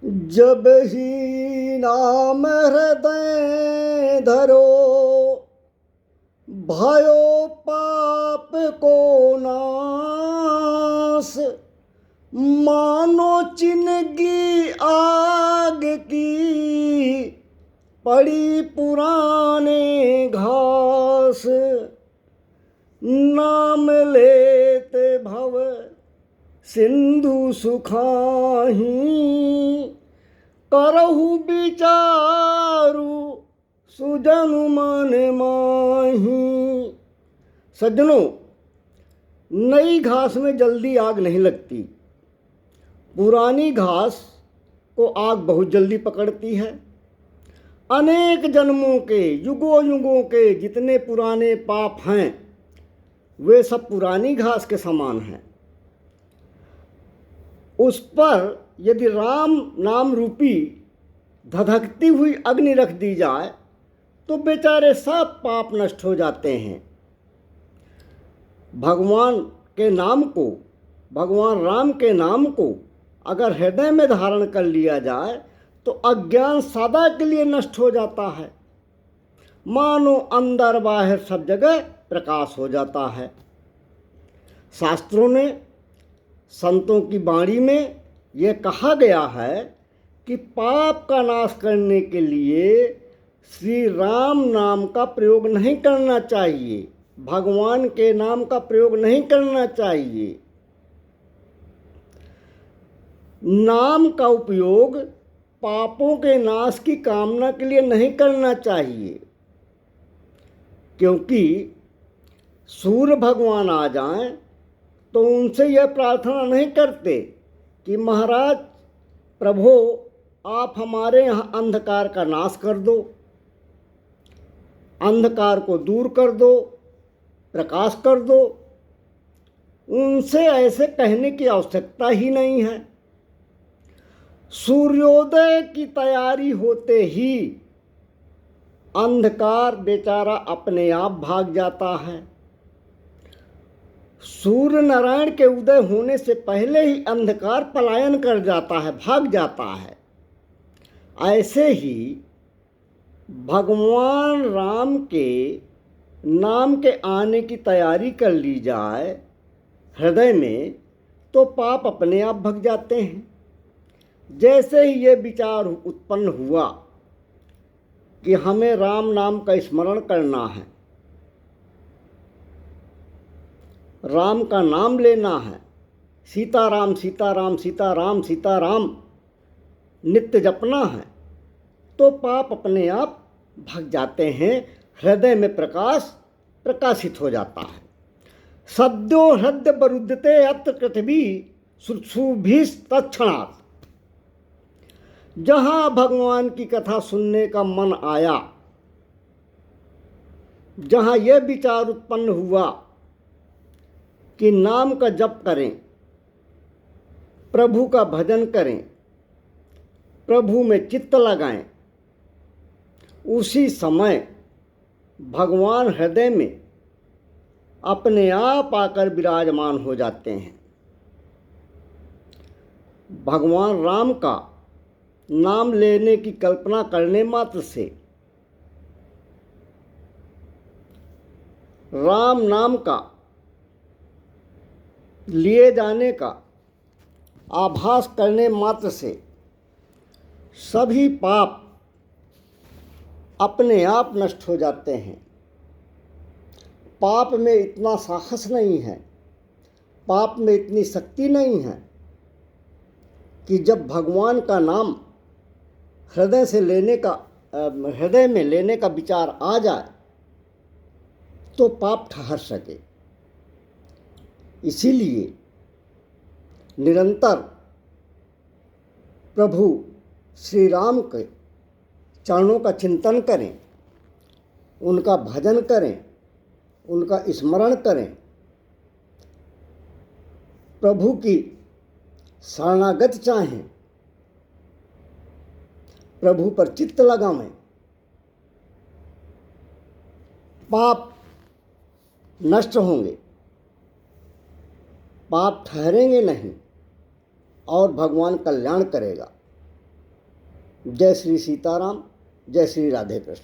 जब ही नाम हृदय धरो, भयो पाप को नाश। मानो चिनगी आग की, पड़ी पुराने घास। नाम लेते भव सिंधु सुखाही, करहु विचारु सुजनु मन माही। सज्जनों, नई घास में जल्दी आग नहीं लगती। पुरानी घास को आग बहुत जल्दी पकड़ती है। अनेक जन्मों के, युगों युगों के जितने पुराने पाप हैं, वे सब पुरानी घास के समान हैं। उस पर यदि राम नाम रूपी धधकती हुई अग्नि रख दी जाए तो बेचारे सब पाप नष्ट हो जाते हैं। भगवान के नाम को, भगवान राम के नाम को अगर हृदय में धारण कर लिया जाए तो अज्ञान सदा के लिए नष्ट हो जाता है। मानो अंदर बाहर सब जगह प्रकाश हो जाता है। शास्त्रों ने, संतों की वाणी में यह कहा गया है कि पाप का नाश करने के लिए श्री राम नाम का प्रयोग नहीं करना चाहिए, भगवान के नाम का प्रयोग नहीं करना चाहिए। नाम का उपयोग पापों के नाश की कामना के लिए नहीं करना चाहिए, क्योंकि सूर्य भगवान आ जाएं तो उनसे यह प्रार्थना नहीं करते कि महाराज प्रभु आप हमारे यहाँ अंधकार का नाश कर दो, अंधकार को दूर कर दो, प्रकाश कर दो। उनसे ऐसे कहने की आवश्यकता ही नहीं है। सूर्योदय की तैयारी होते ही अंधकार बेचारा अपने आप भाग जाता है। सूर्य नारायण के उदय होने से पहले ही अंधकार पलायन कर जाता है, भाग जाता है। ऐसे ही भगवान राम के नाम के आने की तैयारी कर ली जाए हृदय में तो पाप अपने आप भग जाते हैं। जैसे ही ये विचार उत्पन्न हुआ कि हमें राम नाम का स्मरण करना है, राम का नाम लेना है, सीताराम सीताराम सीताराम सीताराम नित्य जपना है, तो पाप अपने आप भग जाते हैं। हृदय में प्रकाश प्रकाशित हो जाता है। सद्यो हृदय बरुद्धते अत्र पृथ्वी सुभीस्तक्षणात्। जहाँ भगवान की कथा सुनने का मन आया, जहाँ यह विचार उत्पन्न हुआ कि नाम का जप करें, प्रभु का भजन करें, प्रभु में चित्त लगाएं, उसी समय भगवान हृदय में अपने आप आकर विराजमान हो जाते हैं। भगवान राम का नाम लेने की कल्पना करने मात्र से, राम नाम का लिए जाने का आभास करने मात्र से सभी पाप अपने आप नष्ट हो जाते हैं। पाप में इतना साहस नहीं है, पाप में इतनी शक्ति नहीं है कि जब भगवान का नाम हृदय से लेने का, हृदय में लेने का विचार आ जाए तो पाप ठहर सके। इसीलिए निरंतर प्रभु श्री राम के चरणों का चिंतन करें, उनका भजन करें, उनका स्मरण करें, प्रभु की शरणागत चाहें, प्रभु पर चित्त लगावें। पाप नष्ट होंगे, पाप ठहरेंगे नहीं और भगवान कल्याण करेगा। जय श्री सीताराम, जय श्री राधे कृष्ण।